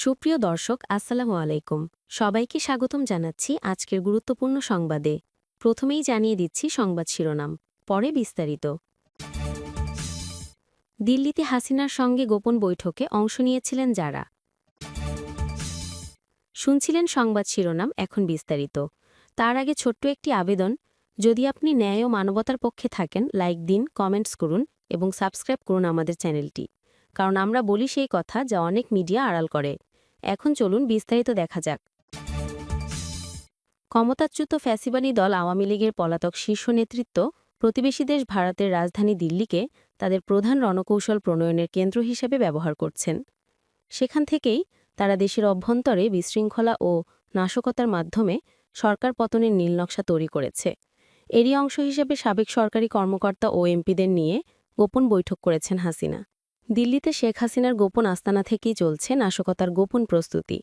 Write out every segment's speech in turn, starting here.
সুপ্রিয় দর্শক আসসালামু আলাইকুম। সবাইকে স্বাগতম জানাচ্ছি আজকের গুরুত্বপূর্ণ সংবাদে। প্রথমেই জানিয়ে দিচ্ছি সংবাদ শিরোনাম, পরে বিস্তারিত। দিল্লিতে হাসিনার সঙ্গে গোপন বৈঠকে অংশ নিয়েছিলেন যারা। শুনছিলেন সংবাদ শিরোনাম, এখন বিস্তারিত। তার আগে ছোট্ট একটি আবেদন, যদি আপনি ন্যায় ও মানবতার পক্ষে থাকেন, লাইক দিন, কমেন্টস করুন এবং সাবস্ক্রাইব করুন আমাদের চ্যানেলটি, কারণ আমরা বলি সেই কথা যা অনেক মিডিয়া আড়াল করে। এখন চলুন বিস্তারিত দেখা যাক। ক্ষমতাচ্যুত ফ্যাসিবাদী দল আওয়ামী লীগের পলাতক শীর্ষ নেতৃত্ব প্রতিবেশী দেশ ভারতের রাজধানী দিল্লিকে তাদের প্রধান রণকৌশল প্রণয়নের কেন্দ্র হিসেবে ব্যবহার করছেন। সেখান থেকেই তারা দেশের অভ্যন্তরে বিশৃঙ্খলা ও নাশকতার মাধ্যমে সরকার পতনের নীলনকশা তৈরি করেছে। এরই অংশ হিসেবে সাবেক সরকারি কর্মকর্তা ও এমপিদের নিয়ে গোপন বৈঠক করেছেন হাসিনা। দিল্লিতে শেখ হাসিনার গোপন আস্তানা থেকেই চলছে নাশকতার গোপন প্রস্তুতি।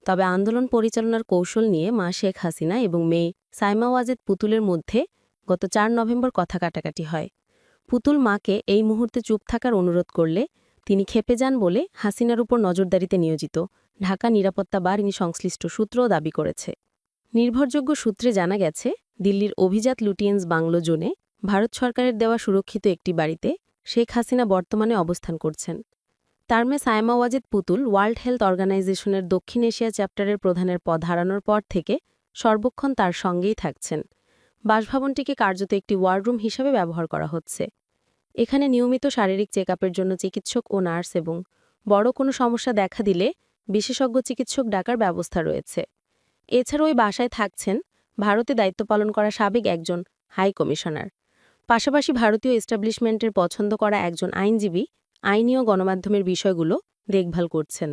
তবে আন্দোলন পরিচালনার কৌশল নিয়ে মা শেখ হাসিনা এবং মেয়ে সাইমা ওয়াজেদ পুতুলের মধ্যে গত ৪ নভেম্বর কথা কাটাকাটি হয়। পুতুল মাকে এই মুহূর্তে চুপ থাকার অনুরোধ করলে তিনি খেপে যান বলে হাসিনার উপর নজরদারিতে নিয়োজিত ঢাকা নিরাপত্তা বাহিনী সংশ্লিষ্ট সূত্রও দাবি করেছে। নির্ভরযোগ্য সূত্রে জানা গেছে, দিল্লির অভিজাত লুটিয়েন্স বাংলো জোনে ভারত সরকারের দেওয়া সুরক্ষিত একটি বাড়িতে শেখ হাসিনা বর্তমানে অবস্থান করছেন। তার মেয়ে সাইমা ওয়াজেদ পুতুল ওয়ার্ল্ড হেলথ অর্গানাইজেশনের দক্ষিণ এশিয়া চ্যাপ্টারের প্রধানের পদ হারানোর পর থেকে সর্বক্ষণ তার সঙ্গেই থাকছেন। বাসভবনটিকে কার্যত একটি ওয়াররুম হিসাবে ব্যবহার করা হচ্ছে। এখানে নিয়মিত শারীরিক চেকআপের জন্য চিকিৎসক ও নার্স এবং বড় কোনো সমস্যা দেখা দিলে বিশেষজ্ঞ চিকিৎসক ডাকার ব্যবস্থা রয়েছে। এছাড়া ওই বাসায় থাকছেন ভারতে দায়িত্ব পালন করা সাবেক একজন হাই কমিশনার। পাশাপাশি ভারতীয় এস্টাবলিশমেন্টের পছন্দ করা একজন আইনজীবী আইনি ও গণমাধ্যমের বিষয়গুলো দেখভাল করছেন।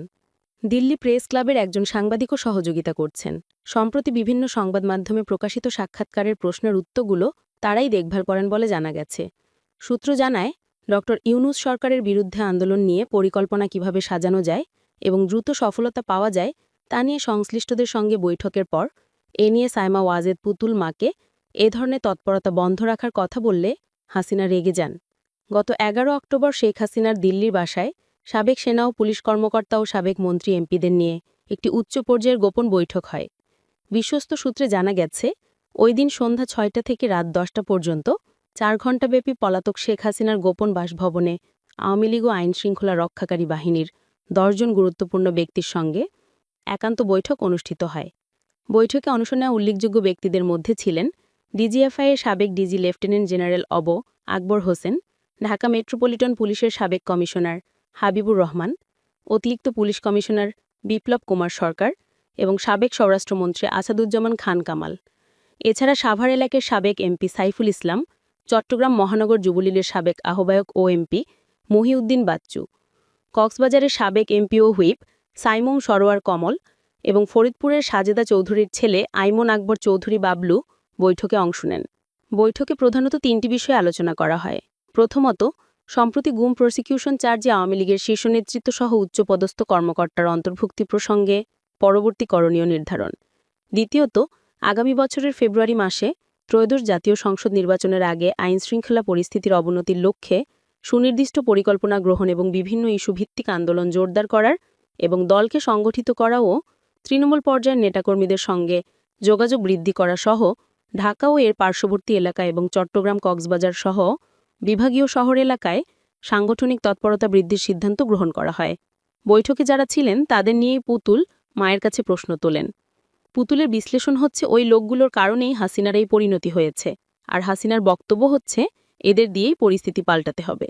দিল্লি প্রেস ক্লাবের একজন সাংবাদিকও সহযোগিতা করছেন। সম্প্রতি বিভিন্ন সংবাদ মাধ্যমে প্রকাশিত সাক্ষাৎকারের প্রশ্নের উত্তরগুলো তারাই দেখভাল করেন বলে জানা গেছে। সূত্র জানায়, ড ইউনূস সরকারের বিরুদ্ধে আন্দোলন নিয়ে পরিকল্পনা কিভাবে সাজানো যায় এবং দ্রুত সফলতা পাওয়া যায় তা নিয়ে সংশ্লিষ্টদের সঙ্গে বৈঠকের পর এ নিয়ে সাইমা ওয়াজেদ পুতুল মাকে এ ধরনের তৎপরতা বন্ধ রাখার কথা বললে হাসিনা রেগে যান। গত ১১ অক্টোবর শেখ হাসিনার দিল্লির বাসায় সাবেক সেনা ও পুলিশ কর্মকর্তা ও সাবেক মন্ত্রী এমপিদের নিয়ে একটি উচ্চ পর্যায়ের গোপন বৈঠক হয়। বিশ্বস্ত সূত্রে জানা গেছে, ওই দিন সন্ধ্যা ৬টা থেকে রাত ১০টা পর্যন্ত ৪ ঘণ্টাব্যাপী পলাতক শেখ হাসিনার গোপন বাসভবনে আওয়ামী লীগ ও আইনশৃঙ্খলা রক্ষাকারী বাহিনীর ১০ জন গুরুত্বপূর্ণ ব্যক্তির সঙ্গে একান্ত বৈঠক অনুষ্ঠিত হয়। বৈঠকে অংশ নেওয়া উল্লেখযোগ্য ব্যক্তিদের মধ্যে ছিলেন ডিজিএফআই এর সাবেক DG lieutenant general Akbar Hossain, Dhaka metropolitan পুলিশের সাবেক কমিশনার হাবিবুর রহমান, অতিরিক্ত পুলিশ কমিশনার বিপ্লব কুমার সরকার এবং সাবেক স্বরাষ্ট্রমন্ত্রী আসাদুজ্জামান খান কামাল। এছাড়া সাভার এলাকার সাবেক এমপি সাইফুল ইসলাম, চট্টগ্রাম মহানগর যুবলীগের সাবেক আহ্বায়ক ও এমপি মহিউদ্দিন বাচ্চু, কক্সবাজারের সাবেক এমপি ও হুইপ সাইমুম সরোয়ার কমল এবং ফরিদপুরের সাজেদা চৌধুরীর ছেলে আইমন আকবর চৌধুরী বাবলু বৈঠকে অংশ নেন। বৈঠকে প্রধানত ৩টি বিষয়ে আলোচনা করা হয়। প্রথমত, সম্প্রতি গুম প্রসিকিউশন চার্জে আওয়ামী লীগের শীর্ষ নেতৃত্বসহ উচ্চপদস্থ কর্মকর্তার অন্তর্ভুক্তি প্রসঙ্গে পরবর্তী করণীয় নির্ধারণ। দ্বিতীয়ত, আগামী বছরের ফেব্রুয়ারি মাসে ত্রয়োদশ জাতীয় সংসদ নির্বাচনের আগে আইনশৃঙ্খলা পরিস্থিতির অবনতির লক্ষ্যে সুনির্দিষ্ট পরিকল্পনা গ্রহণ এবং বিভিন্ন ইস্যুভিত্তিক আন্দোলন জোরদার করার এবং দলকে সংগঠিত করা ও তৃণমূল পর্যায়ের নেতাকর্মীদের সঙ্গে যোগাযোগ বৃদ্ধি করা সহ ঢাকা ও এর পার্শ্ববর্তী এলাকা এবং চট্টগ্রাম কক্সবাজার সহ বিভাগীয় শহর এলাকায় সাংগঠনিক তৎপরতা বৃদ্ধির সিদ্ধান্ত গ্রহণ করা হয়। বৈঠকে যারা ছিলেন তাদের নিয়েই পুতুল মায়ের কাছে প্রশ্ন তোলেন। পুতুলের বিশ্লেষণ হচ্ছে, ওই লোকগুলোর কারণেই হাসিনার এই পরিণতি হয়েছে, আর হাসিনার বক্তব্য হচ্ছে এদের দিয়েই পরিস্থিতি পাল্টাতে হবে।